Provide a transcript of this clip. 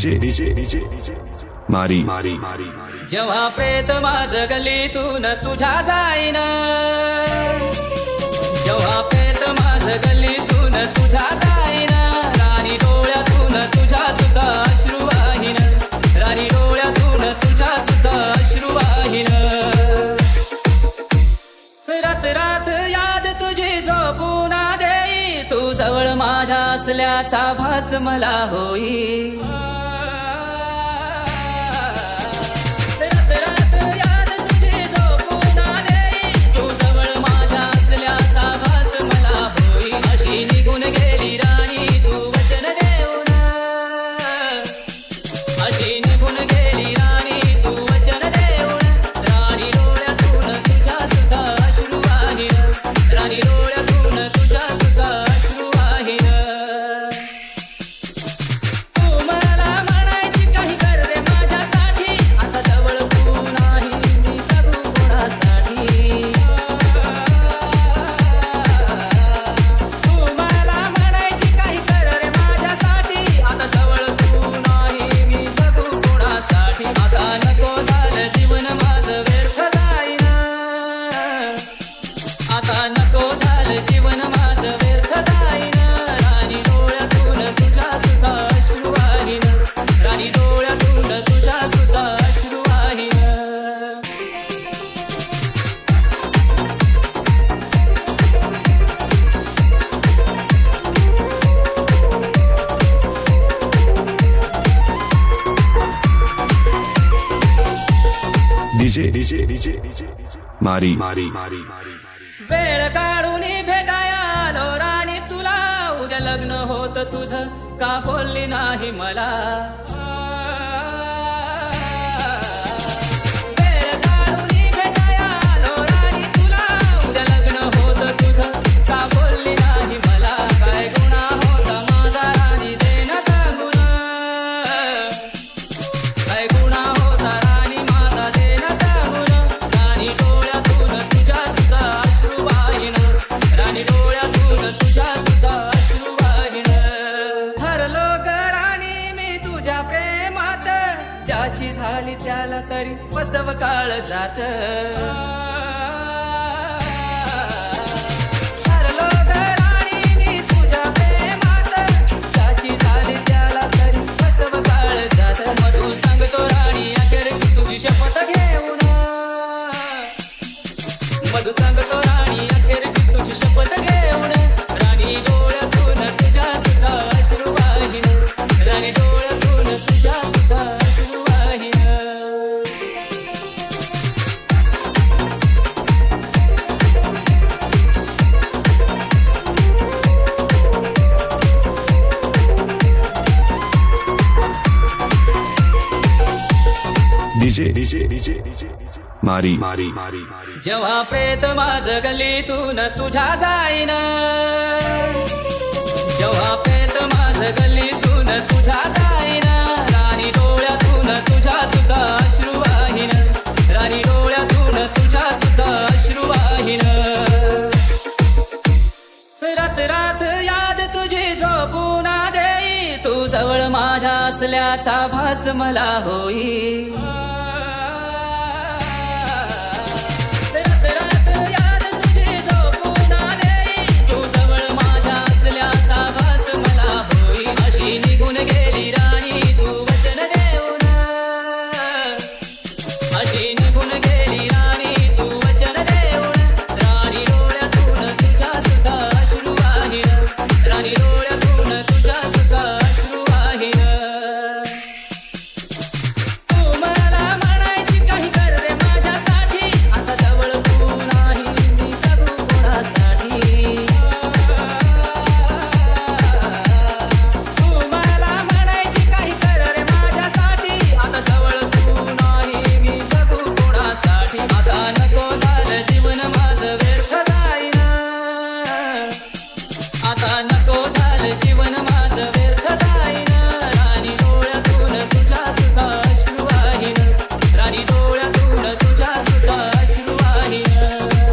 DJ मारी जेव्हा प्रेत माझं गल्लीतून तुझ्या जाईन, जेव्हा प्रेत माझं गल्लीतून तुझ्या जाईन, राणी डोळ्यातून तुझ्या सुद्धा अश्रू वाहीन, राणी डोळ्यातून तुझ्या सुद्धा अश्रू वाहीन. रात रात याद तुझी झोपून देई, तू जवळ माझ्या असल्याचा भास मला होई. डीजे मारी वेळ काढून भेटाया आलो राणी तुला, उद्या लग्न होत तुझं का बोलली नाही मला. वेळ काढून भेटाया आलो राणी तुला, उद्या लग्न होत तुझं का बोलली नाही मला. काय गुन्हा होता माझा राणी दे ना सांगून, काय गुन्हा होता राणी माझा दे ना सांगून. राणी डोळ्यातून तुझ्या सुद्धा अश्रू वाहीन, राणी डोळ्यातून तुझ्या सुद्धा अश्रू वाहीन. हरलो ग राणी मी तुझ्या प्रेमात, ज्याची झाली त्याला तरी बसव काळ जात. हरलो ग राणी मी तुझ्या प्रेमात, ज्याची झाली त्याला तरी बसव काळ जात. मधू सांगतो राणी अखेरची तुझी शपथ घेऊन, मधू सांगतो राणी अखेरची तुझी शपथ घेऊन. राणी डोळ्यातून तुझ्या सुद्धा अश्रू वाहीन, राणी डोळ्यातून तुझ्या सुद्धा अश्रू वाहीन. डीजे मारी जेव्हा प्रेत माझं गल्लीतून तुझ्या जाईन, जेव्हा प्रेत माझं गल्लीतून तुझ्या जाईन, राणी डोळ्यातून तुझ्या सुद्धा अश्रू वाहीन, राणी डोळ्यातून तुझ्या सुद्धा अश्रू वाहीन. रात रात याद तुझी झोपून देई, तू जवळ माझ्या असल्याचा भास मला होई. आता नको झालं जीवन